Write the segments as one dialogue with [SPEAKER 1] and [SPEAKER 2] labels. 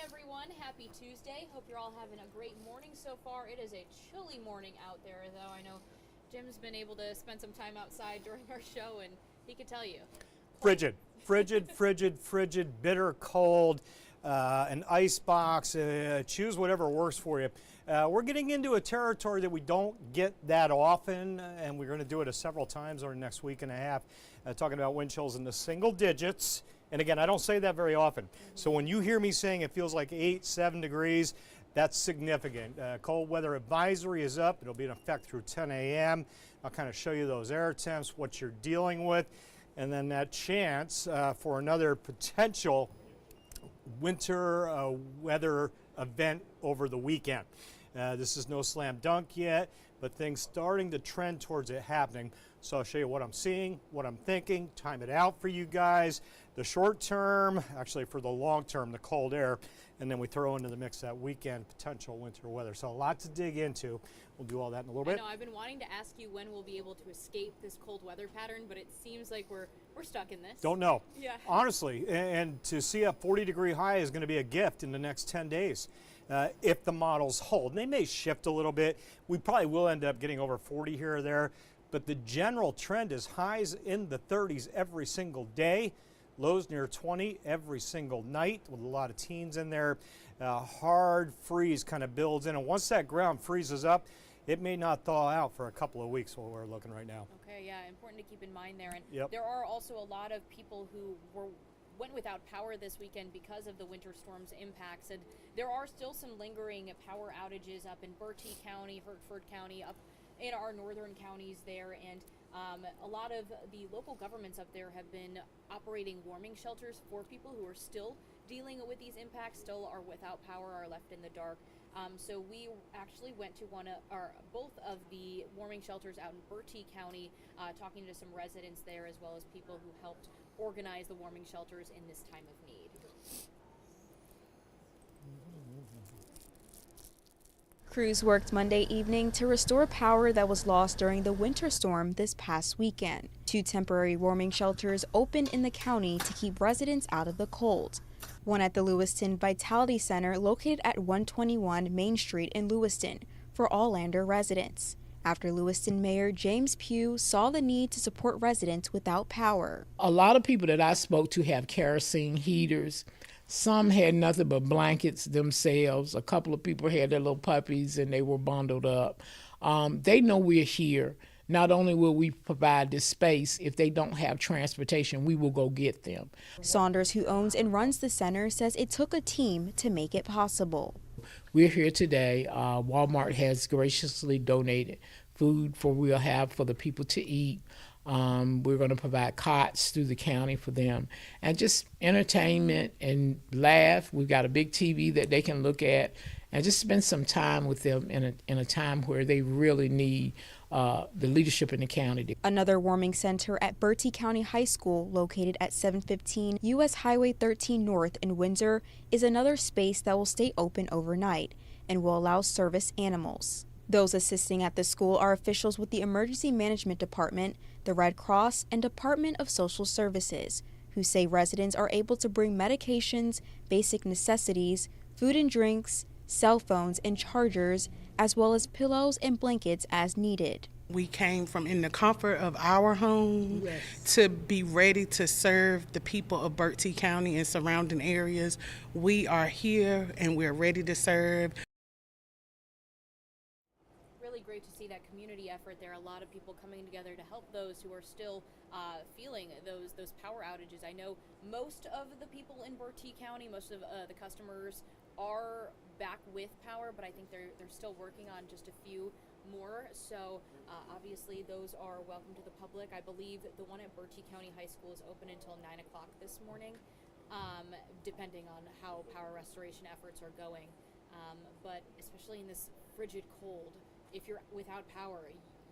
[SPEAKER 1] everyone. Happy Tuesday. Hope you're all having a great morning so far. It is a chilly morning out there, though. I know Jim's been able to spend some time outside during our show, and he could tell you.
[SPEAKER 2] Frigid, frigid, bitter cold, an ice box, choose whatever works for you. We're getting into a territory that we don't get that often, and we're going to do it several times over the next week and a half, talking about wind chills in the single digits. And again, I don't say that very often. So when you hear me saying it feels like 8, 7 degrees, that's significant. Cold weather advisory is up. It'll be in effect through 10 a.m. I'll kind of show you those air temps, what you're dealing with, and then that chance for another potential winter weather event over the weekend. This is no slam dunk yet, but things starting to trend towards it happening. So I'll show you what I'm seeing, what I'm thinking, time it out for you guys. The short term, actually for the long term, the cold air, and then we throw into the mix that weekend potential winter weather. So a lot to dig into. We'll do all that in a little bit.
[SPEAKER 1] I know, I've been wanting to ask you when we'll be able to escape this cold weather pattern, but it seems like we're stuck in this.
[SPEAKER 2] Don't know.
[SPEAKER 1] Yeah.
[SPEAKER 2] Honestly, and to see a 40-degree high is going to be a gift in the next 10 days. If the models hold. And they may shift a little bit. We probably will end up getting over 40 here or there, but the general trend is highs in the 30s every single day, lows near 20 every single night with a lot of teens in there. Hard freeze kind of builds in, and once that ground freezes up, it may not thaw out for a couple of weeks while we're looking right now.
[SPEAKER 1] Okay, yeah, important to keep in mind there. And there are also a lot of people who went without power this weekend because of the winter storm's impacts, and there are still some lingering power outages up in Bertie County, Hertford County, up in our northern counties there, and a lot of the local governments up there have been operating warming shelters for people who are still dealing with these impacts, still are without power, are left in the dark. So we actually went to both of the warming shelters out in Bertie County, talking to some residents there, as well as people who helped organize the warming shelters in this time of need.
[SPEAKER 3] Crews worked Monday evening to restore power that was lost during the winter storm this past weekend. 2 temporary warming shelters opened in the county to keep residents out of the cold. One at the Lewiston Vitality Center, located at 121 Main Street in Lewiston, for all Lander residents, after Lewiston Mayor James Pugh saw the need to support residents without power.
[SPEAKER 4] A lot of people that I spoke to have kerosene heaters. Some had nothing but blankets themselves. A couple of people had their little puppies and they were bundled up. They know we're here. Not only will we provide this space, if they don't have transportation, we will go get them.
[SPEAKER 3] Saunders, who owns and runs the center, says it took a team to make it possible.
[SPEAKER 4] We're here today. Walmart has graciously donated food we'll have for the people to eat. We're going to provide cots through the county for them, and just entertainment and laugh. We've got a big TV that they can look at and just spend some time with them in a time where they really need the leadership in the county.
[SPEAKER 3] Another warming center at Bertie County High School, located at 715 U.S. Highway 13 North in Windsor, is another space that will stay open overnight and will allow service animals. Those assisting at the school are officials with the Emergency Management Department, the Red Cross, and Department of Social Services, who say residents are able to bring medications, basic necessities, food and drinks, cell phones and chargers, as well as pillows and blankets as needed.
[SPEAKER 5] We came from in the comfort of our home to be ready to serve the people of Bertie County and surrounding areas. We are here and we're ready to serve.
[SPEAKER 1] Really great to see that community effort there. A lot of people coming together to help those who are still feeling those power outages. I know most of the people in Bertie County, most of the customers are back with power, but I think they're still working on just a few more. So obviously those are welcome to the public. I believe the one at Bertie County High School is open until 9 o'clock this morning, depending on how power restoration efforts are going. But especially in this frigid cold, if you're without power,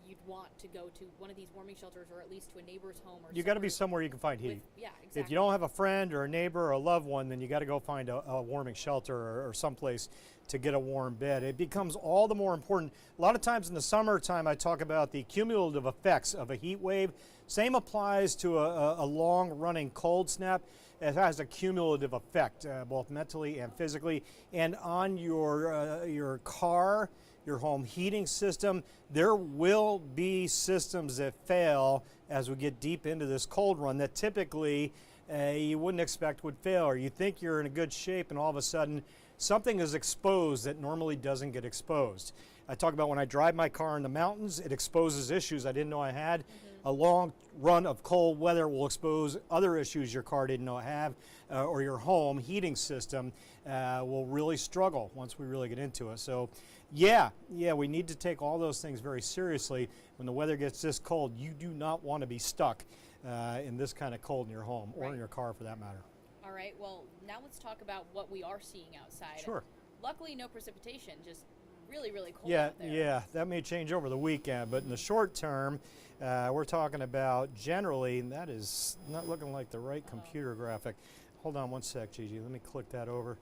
[SPEAKER 1] you'd want to go to one of these warming shelters, or at least to a neighbor's home. Or
[SPEAKER 2] You got to be somewhere you can find heat.
[SPEAKER 1] Yeah, exactly.
[SPEAKER 2] If you don't have a friend or a neighbor or a loved one, then you got to go find a warming shelter or someplace to get a warm bed. It becomes all the more important. A lot of times in the summertime, I talk about the cumulative effects of a heat wave. Same applies to a long-running cold snap. It has a cumulative effect, both mentally and physically, and on your car, your home heating system. There will be systems that fail as we get deep into this cold run that typically you wouldn't expect would fail, or you think you're in a good shape and all of a sudden something is exposed that normally doesn't get exposed. I talk about when I drive my car in the mountains, it exposes issues I didn't know I had. A long run of cold weather will expose other issues your car didn't know I have, or your home heating system will really struggle once we really get into it. So yeah, we need to take all those things very seriously. When the weather gets this cold, you do not want to be stuck in this kind of cold in your home or in your car for that matter.
[SPEAKER 1] All right, well, now let's talk about what we are seeing outside.
[SPEAKER 2] Sure.
[SPEAKER 1] Luckily, no precipitation, just really, really cold out there.
[SPEAKER 2] Yeah, that may change over the weekend, but in the short term, we're talking about generally, and that is not looking like the right computer graphic. Hold on one sec, Gigi. Let me click that over.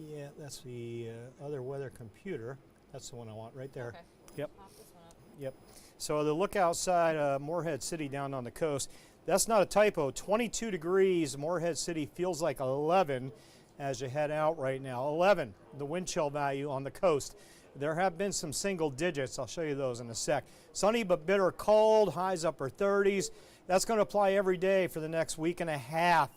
[SPEAKER 2] Yeah, that's the other weather computer. That's the one I want right there.
[SPEAKER 1] Okay.
[SPEAKER 2] Yep.
[SPEAKER 1] Pop this one up.
[SPEAKER 2] Yep. So the look outside Morehead City down on the coast, that's not a typo. 22 degrees, Morehead City feels like 11 as you head out right now. 11, the wind chill value on the coast. There have been some single digits. I'll show you those in a sec. Sunny but bitter cold, highs upper 30s. That's going to apply every day for the next week and a half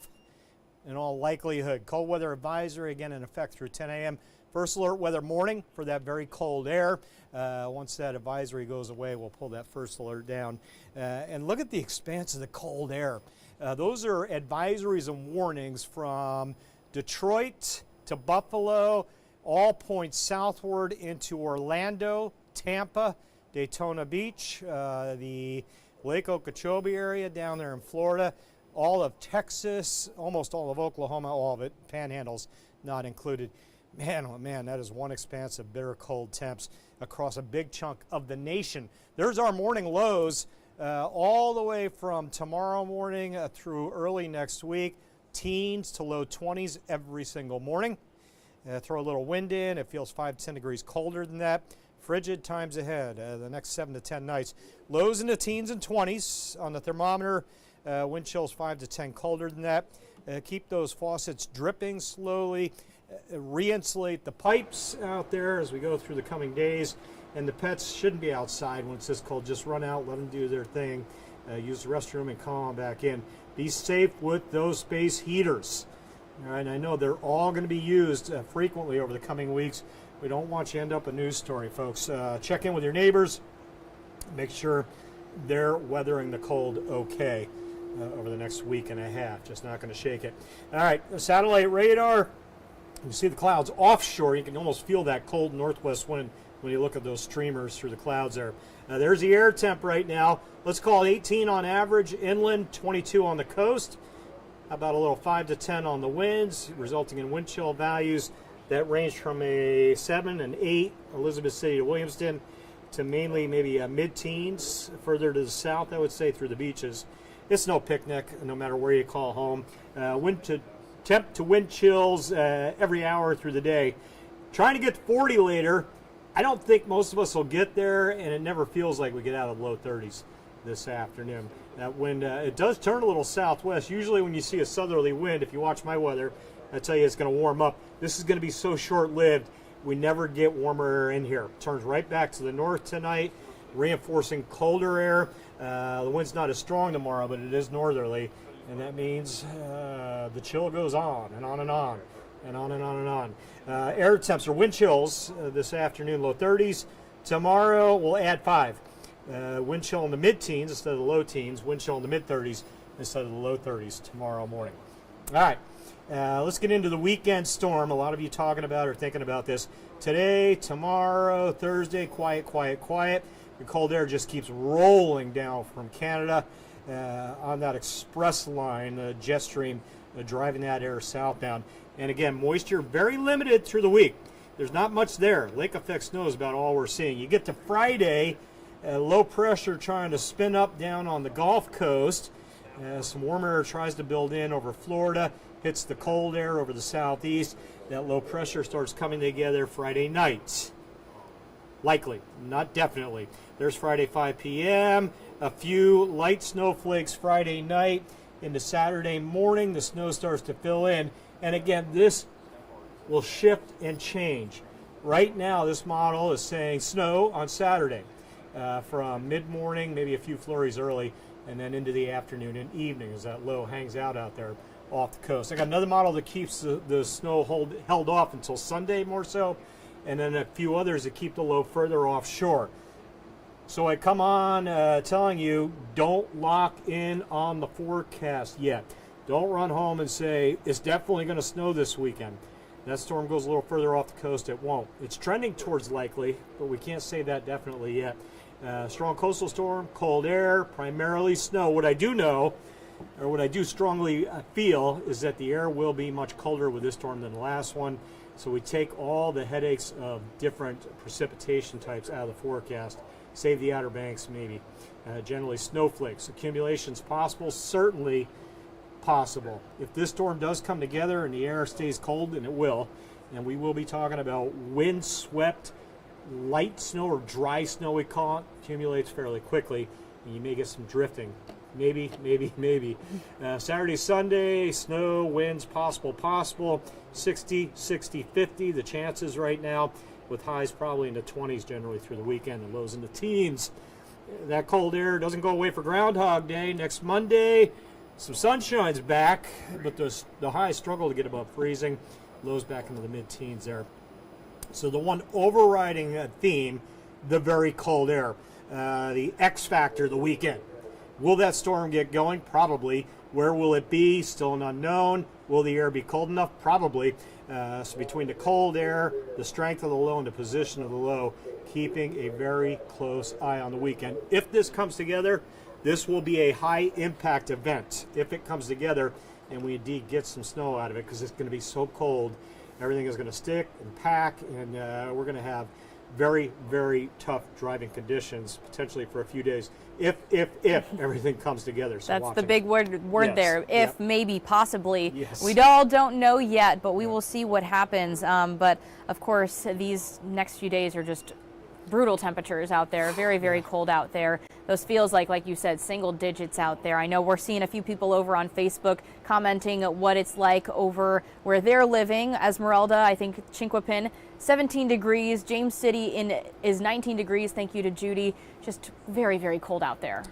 [SPEAKER 2] in all likelihood. Cold weather advisory again in effect through 10 a.m. First alert weather morning for that very cold air. Once that advisory goes away, we'll pull that first alert down. And look at the expanse of the cold air. Those are advisories and warnings from Detroit to Buffalo, all points southward into Orlando, Tampa, Daytona Beach, the Lake Okeechobee area down there in Florida, all of Texas, almost all of Oklahoma, all of it, Panhandles not included. Man, oh man, that is one expanse of bitter cold temps across a big chunk of the nation. There's our morning lows all the way from tomorrow morning through early next week. Teens to low 20s every single morning. Throw a little wind in, it feels 5 to 10 degrees colder than that. Frigid times ahead the next 7 to 10 nights. Lows in the teens and 20s on the thermometer. Wind chills 5 to 10 colder than that. Keep those faucets dripping slowly. Re-insulate the pipes out there as we go through the coming days. And the pets shouldn't be outside when it's this cold. Just run out, let them do their thing. Use the restroom and call them back in. Be safe with those space heaters. All right, I know they're all going to be used frequently over the coming weeks. We don't want you to end up a news story, folks. Check in with your neighbors. Make sure they're weathering the cold okay over the next week and a half. Just not going to shake it. All right, the satellite radar. You see the clouds offshore. You can almost feel that cold northwest wind when you look at those streamers through the clouds there. There's the air temp right now. Let's call it 18 on average inland, 22 on the coast. About a little 5 to 10 on the winds, resulting in wind chill values that range from a 7 and 8, Elizabeth City to Williamston, to mainly maybe mid-teens, further to the south, I would say, through the beaches. It's no picnic, no matter where you call home. Temp to wind chills every hour through the day. Trying to get to 40 later. I don't think most of us will get there, and it never feels like we get out of the low 30s this afternoon. That wind, it does turn a little southwest. Usually when you see a southerly wind, if you watch my weather, I tell you it's going to warm up. This is going to be so short-lived, we never get warmer air in here. It turns right back to the north tonight, reinforcing colder air. The wind's not as strong tomorrow, but it is northerly, and that means the chill goes on and on and on and on and on and on. Air temps or wind chills this afternoon, low 30s. Tomorrow we'll add 5. Wind chill in the mid-teens instead of the low teens. Wind chill in the mid-30s instead of the low 30s tomorrow morning. All right, let's get into the weekend storm. A lot of you talking about or thinking about this. Today, tomorrow, Thursday, quiet, quiet, quiet. The cold air just keeps rolling down from Canada on that express line, jet stream, driving that air southbound. And again, moisture very limited through the week. There's not much there. Lake effect snow is about all we're seeing. You get to Friday, Low pressure trying to spin up down on the Gulf Coast. Some warm air tries to build in over Florida, hits the cold air over the southeast. That low pressure starts coming together Friday night. Likely, not definitely. There's Friday 5 p.m. A few light snowflakes Friday night. Into Saturday morning, the snow starts to fill in. And again, this will shift and change. Right now, this model is saying snow on Saturday from mid-morning, maybe a few flurries early, and then into the afternoon and evening as that low hangs out there off the coast. I got another model that keeps the snow held off until Sunday more so, and then a few others that keep the low further offshore. So I come on telling you, don't lock in on the forecast yet. Don't run home and say, it's definitely going to snow this weekend. That storm goes a little further off the coast, it won't. It's trending towards likely, but we can't say that definitely yet. Strong coastal storm, cold air, primarily snow. What I do know, or what I do strongly feel, is that the air will be much colder with this storm than the last one. So we take all the headaches of different precipitation types out of the forecast. Save the Outer Banks, maybe. Generally snowflakes. Accumulations possible, certainly possible. If this storm does come together and the air stays cold, and it will, and we will be talking about wind-swept light snow, or dry snow we call it, accumulates fairly quickly, and you may get some drifting. Maybe. Saturday, Sunday, snow, winds, possible. 60, 50, the chances right now, with highs probably in the 20s generally through the weekend and lows in the teens. That cold air doesn't go away for Groundhog Day. Next Monday, some sunshine's back, but the highs struggle to get above freezing. Lows back into the mid-teens there. So the one overriding theme, the very cold air. The X factor the weekend. Will that storm get going? Probably. Where will it be? Still an unknown. Will the air be cold enough? Probably. So between the cold air, the strength of the low, and the position of the low, keeping a very close eye on the weekend. If this comes together, this will be a high impact event. If it comes together and we indeed get some snow out of it, because it's going to be so cold, everything is going to stick and pack, and we're going to have very, very tough driving conditions, potentially for a few days, if everything comes together. So
[SPEAKER 1] that's the big word
[SPEAKER 2] yes.
[SPEAKER 1] there. If,
[SPEAKER 2] yep.
[SPEAKER 1] maybe, possibly.
[SPEAKER 2] Yes.
[SPEAKER 1] We all don't know yet, but we will see what happens. But of course, these next few days are just brutal temperatures out there. Very, very cold out there. Those feels like you said, single digits out there. I know we're seeing a few people over on Facebook commenting what it's like over where they're living. Esmeralda, I think Chinquapin, 17 degrees. James City is 19 degrees. Thank you to Judy. Just very, very cold out there.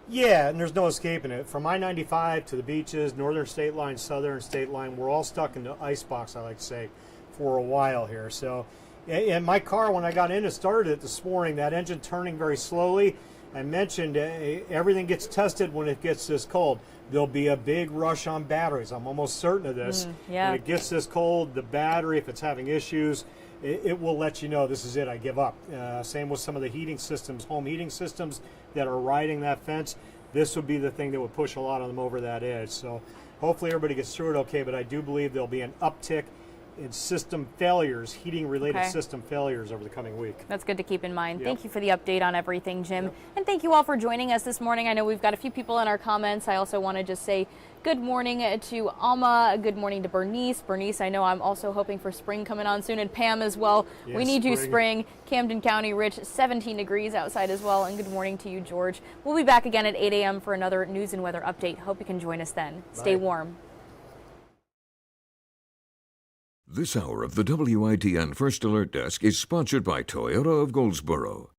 [SPEAKER 2] Yeah, and there's no escaping it. From I-95 to the beaches, northern state line, southern state line, we're all stuck in the icebox, I like to say, for a while here. So in my car, when I got in and started it this morning, that engine turning very slowly, I mentioned everything gets tested when it gets this cold. There'll be a big rush on batteries. I'm almost certain of this.
[SPEAKER 1] Yeah.
[SPEAKER 2] When it gets this cold, the battery, if it's having issues, it will let you know this is it, I give up. Same with some of the heating systems, home heating systems that are riding that fence. This would be the thing that would push a lot of them over that edge. So hopefully everybody gets through it okay, but I do believe there'll be an uptick in system failures, heating-related system failures over the coming week.
[SPEAKER 1] That's good to keep in mind.
[SPEAKER 2] Yep.
[SPEAKER 1] Thank you for the update on everything, Jim.
[SPEAKER 2] Yep.
[SPEAKER 1] And thank you all for joining us this morning. I know we've got a few people in our comments. I also want to just say good morning to Alma. Good morning to Bernice. Bernice, I know I'm also hoping for spring coming on soon, and Pam as well.
[SPEAKER 2] Yes,
[SPEAKER 1] we need you, spring. Camden County, Rich, 17 degrees outside as well. And good morning to you, George. We'll be back again at 8 a.m. for another news and weather update. Hope you can join us then. Stay warm.
[SPEAKER 6] This hour of the WITN First Alert Desk is sponsored by Toyota of Goldsboro.